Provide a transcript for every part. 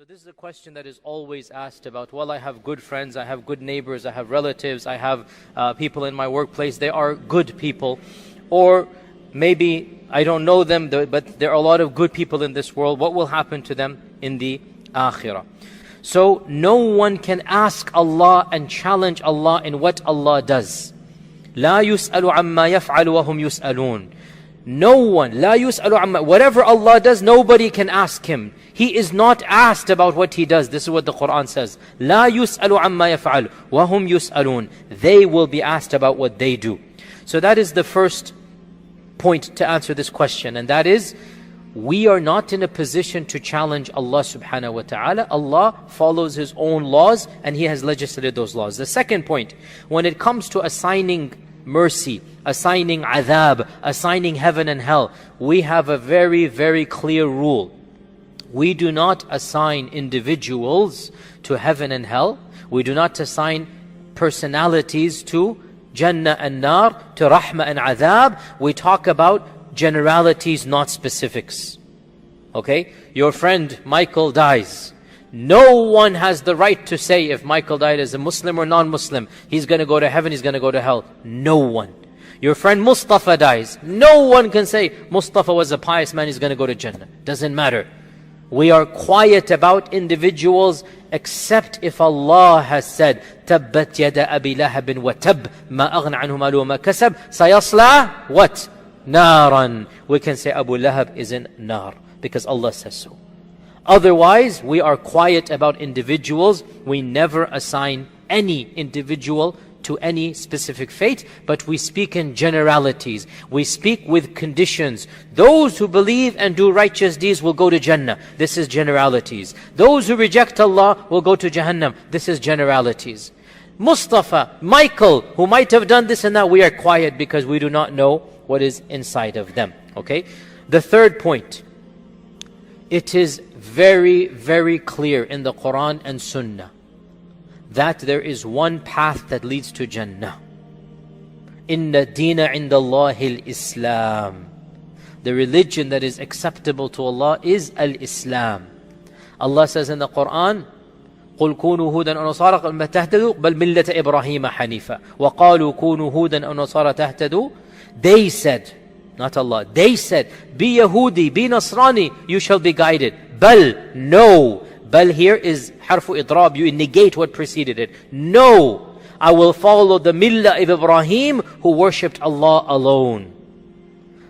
So this is a question that is always asked about, well, I have good friends, I have good neighbors, I have relatives, I have people in my workplace, they are good people. Or maybe I don't know them, but there are a lot of good people in this world. What will happen to them in the akhirah? So no one can ask Allah and challenge Allah in what Allah does. لا يسأل عما يفعل وهم يسألون. No one, لا يسأل عما, whatever Allah does, nobody can ask Him. He is not asked about what He does. This is what the Quran says. لا يسأل عما يفعل وهم يسألون. They will be asked about what they do. So that is the first point to answer this question, and that is, we are not in a position to challenge Allah subhanahu wa ta'ala. Allah follows His own laws and He has legislated those laws. The second point, when it comes to assigning mercy, assigning adhab, assigning heaven and hell, we have a very, very clear rule. We do not assign individuals to heaven and hell. We do not assign personalities to Jannah and Nar, to Rahmah and Adhab. We talk about generalities, not specifics. Okay? Your friend Michael dies. No one has the right to say if Michael died as a Muslim or non-Muslim, he's going to go to heaven, he's going to go to hell. No one. Your friend Mustafa dies. No one can say Mustafa was a pious man, he's going to go to Jannah. Doesn't matter. We are quiet about individuals except if Allah has said, تَبَّتْ يَدَ أَبِي لَهَبٍ وَتَبْ مَا أَغْنَ عَنْهُ مَالُهُ وَمَا كَسَبْ سَيَصْلَى what? Naran. We can say Abu Lahab is in Nar because Allah says so. Otherwise, we are quiet about individuals. We never assign any individual to any specific fate, but we speak in generalities. We speak with conditions. Those who believe and do righteous deeds will go to Jannah. This is generalities. Those who reject Allah will go to Jahannam. This is generalities. Mustafa, Michael, who might have done this and that, we are quiet because we do not know what is inside of them. Okay? The third point, it is very, very clear in the Quran and Sunnah that there is one path that leads to Jannah. Inna deena inda Allahi al-Islam. The religion that is acceptable to Allah is al-Islam. Allah says in the Quran, قُلْ كُونُوا هُودًا أَوْ نَصَارَىٰ قَلْ مَا تَهْتَدُوا بَلْ مِلَّةَ إِبْرَاهِيمَ حَنِيفًا وَقَالُوا كُونُوا هُودًا أَوْ نَصَارَىٰ تَهْتَدُوا. They said, not Allah, they said, be Yahudi, be Nasrani, you shall be guided. Bal, no. Bal here is harfu idrab, you negate what preceded it. No, I will follow the millah of Ibrahim who worshipped Allah alone.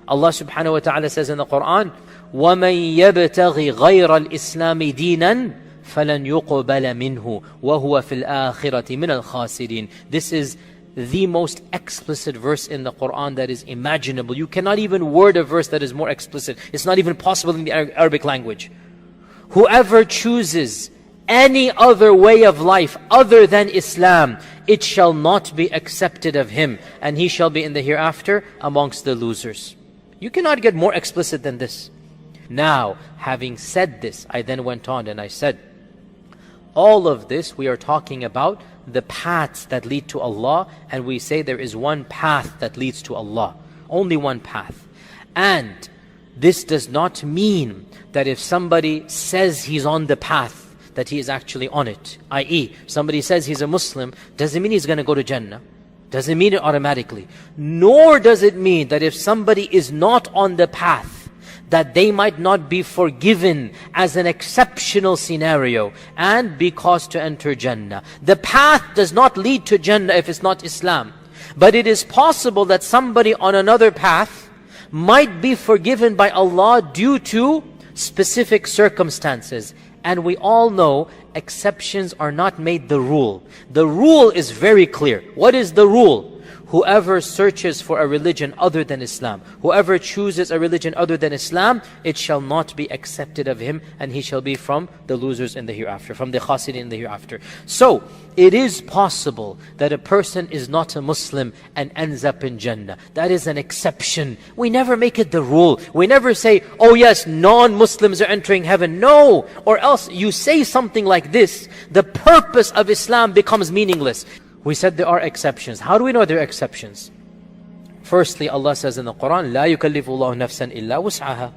Allah subhanahu wa ta'ala says in the Quran, وَمَنْ يَبْتَغِ غَيْرَ الْإِسْلَامِ دِينًا فَلَنْ يُقْبَلَ مِنْهُ وَهُوَ فِي الْآخِرَةِ مِنَ الْخَاسِرِينَ. This is the most explicit verse in the Quran that is imaginable. You cannot even word a verse that is more explicit. It's not even possible in the Arabic language. Whoever chooses any other way of life other than Islam, it shall not be accepted of him, and he shall be in the hereafter amongst the losers. You cannot get more explicit than this. Now, having said this, I then went on and I said, all of this we are talking about the paths that lead to Allah, and we say there is one path that leads to Allah. Only one path. And this does not mean that if somebody says he's on the path, that he is actually on it. I.e., somebody says he's a Muslim, doesn't mean he's going to go to Jannah. Doesn't mean it automatically. Nor does it mean that if somebody is not on the path, that they might not be forgiven as an exceptional scenario and be caused to enter Jannah. The path does not lead to Jannah if it's not Islam. But it is possible that somebody on another path might be forgiven by Allah due to specific circumstances. And we all know exceptions are not made the rule. The rule is very clear. What is the rule? Whoever searches for a religion other than Islam, whoever chooses a religion other than Islam, it shall not be accepted of him, and he shall be from the losers in the hereafter, from the khasirin in the hereafter. So, it is possible that a person is not a Muslim and ends up in Jannah. That is an exception. We never make it the rule. We never say, oh yes, non-Muslims are entering heaven. No! Or else you say something like this, the purpose of Islam becomes meaningless. We said there are exceptions. How do we know there are exceptions? Firstly, Allah says in the Quran, لا يكلف الله نفسا إلا وسعها.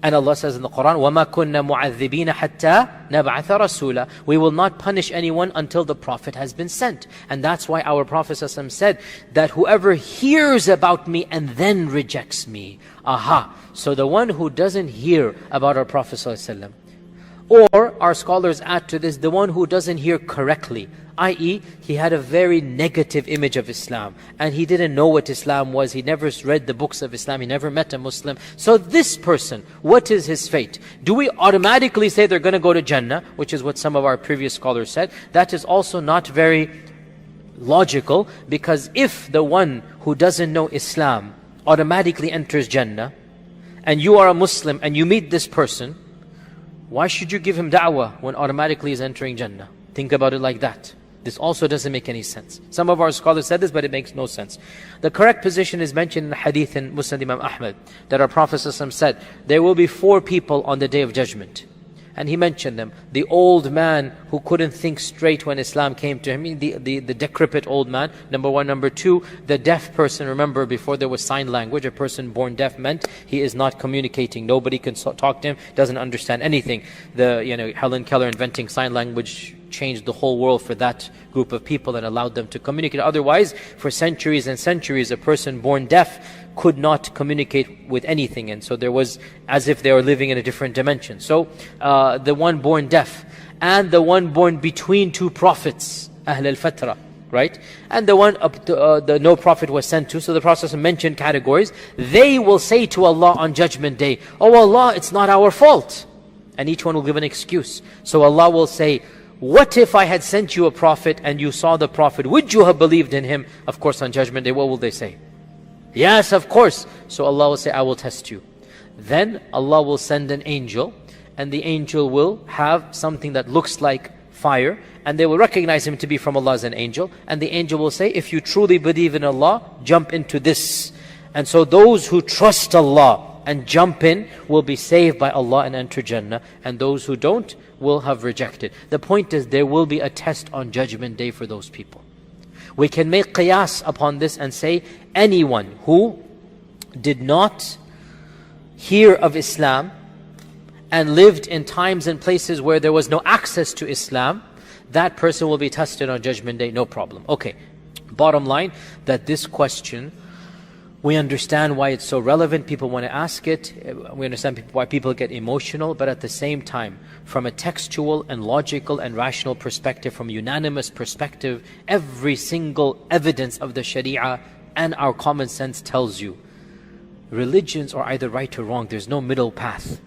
And Allah says in the Quran, وَمَا كُنَّا مُعَذِّبِينَ حَتَّى نَبْعَثَ رَسُولًا. We will not punish anyone until the Prophet has been sent. And that's why our Prophet ﷺ said that whoever hears about me and then rejects me. Aha! So the one who doesn't hear about our Prophet ﷺ, or our scholars add to this, the one who doesn't hear correctly, i.e. he had a very negative image of Islam and he didn't know what Islam was, he never read the books of Islam, he never met a Muslim. So this person, what is his fate? Do we automatically say they're going to go to Jannah, which is what some of our previous scholars said? That is also not very logical, because if the one who doesn't know Islam automatically enters Jannah, and you are a Muslim and you meet this person, why should you give him da'wah when automatically he's entering Jannah? Think about it like that. This also doesn't make any sense. Some of our scholars said this, but it makes no sense. The correct position is mentioned in the hadith in Musnad Imam Ahmad, that our Prophet ﷺ said, there will be 4 people on the Day of Judgment. And he mentioned them. The old man who couldn't think straight when Islam came to him, the decrepit old man, number 1. Number 2, the deaf person. Remember, before there was sign language, a person born deaf meant he is not communicating. Nobody can talk to him, doesn't understand anything. Helen Keller inventing sign language changed the whole world for that group of people and allowed them to communicate. Otherwise, for centuries and centuries, a person born deaf could not communicate with anything, and so there was as if they were living in a different dimension. So the one born deaf and the one born between 2 prophets, Ahl al-Fatra, right? And the one no prophet was sent to. So the Prophet mentioned categories. They will say to Allah on Judgment Day, oh Allah, it's not our fault. And each one will give an excuse. So Allah will say, what if I had sent you a prophet and you saw the prophet? Would you have believed in him? Of course, on Judgment Day, what will they say? Yes, of course. So Allah will say, I will test you. Then Allah will send an angel, and the angel will have something that looks like fire, and they will recognize him to be from Allah as an angel. And the angel will say, if you truly believe in Allah, jump into this. And so those who trust Allah and jump in will be saved by Allah and enter Jannah. And those who don't will have rejected. The point is, there will be a test on Judgment Day for those people. We can make qiyas upon this and say, anyone who did not hear of Islam and lived in times and places where there was no access to Islam, that person will be tested on Judgment Day, no problem. Okay, bottom line, that this question, we understand why it's so relevant, people want to ask it, we understand why people get emotional, but at the same time, from a textual and logical and rational perspective, from a unanimous perspective, every single evidence of the Sharia and our common sense tells you, religions are either right or wrong, there's no middle path.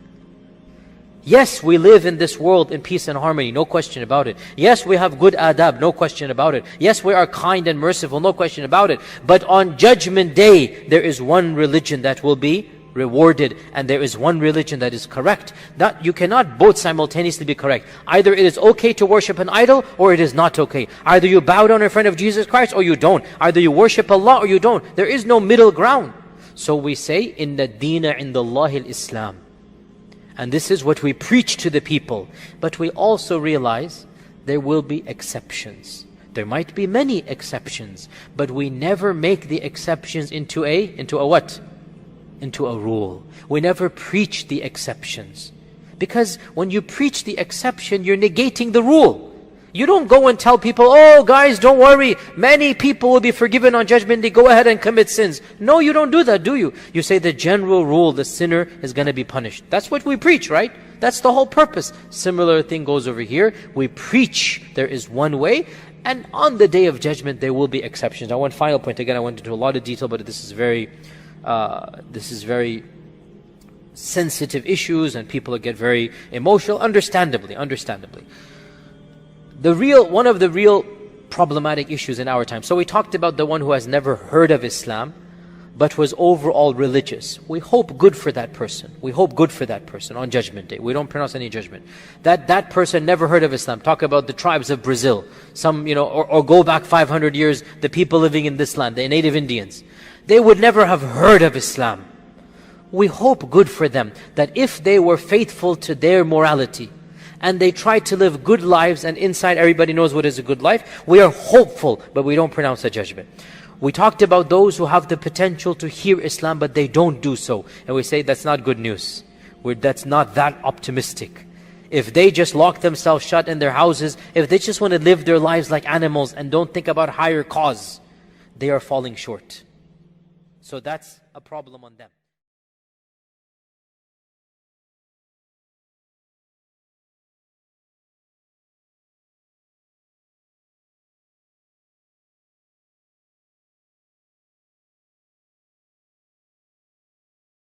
Yes, we live in this world in peace and harmony, no question about it. Yes, we have good adab, no question about it. Yes, we are kind and merciful, no question about it. But on Judgment Day, there is one religion that will be rewarded, and there is one religion that is correct. That you cannot both simultaneously be correct. Either it is okay to worship an idol, or it is not okay. Either you bow down in front of Jesus Christ, or you don't. Either you worship Allah, or you don't. There is no middle ground. So we say, Inna Deena Indallahi al-Islam. And this is what we preach to the people. But we also realize there will be exceptions. There might be many exceptions, but we never make the exceptions into a what? Into a rule. We never preach the exceptions. Because when you preach the exception, you're negating the rule. You don't go and tell people, oh guys, don't worry, many people will be forgiven on Judgment Day, go ahead and commit sins. No, you don't do that, do you? You say the general rule, the sinner is going to be punished. That's what we preach, right? That's the whole purpose. Similar thing goes over here. We preach there is one way, and on the Day of Judgment there will be exceptions. Now, one final point, again, I went into a lot of detail, but this is very sensitive issues, and people get very emotional, understandably. One of the real problematic issues in our time. So we talked about the one who has never heard of Islam, but was overall religious. We hope good for that person. We hope good for that person on Judgment Day. We don't pronounce any judgment. That person never heard of Islam. Talk about the tribes of Brazil. Some, or go back 500 years, the people living in this land, the native Indians. They would never have heard of Islam. We hope good for them, that if they were faithful to their morality, and they try to live good lives, and inside everybody knows what is a good life, we are hopeful, but we don't pronounce a judgment. We talked about those who have the potential to hear Islam, but they don't do so. And we say that's not good news. that's not that optimistic. If they just lock themselves shut in their houses, if they just want to live their lives like animals and don't think about higher cause, they are falling short. So that's a problem on them.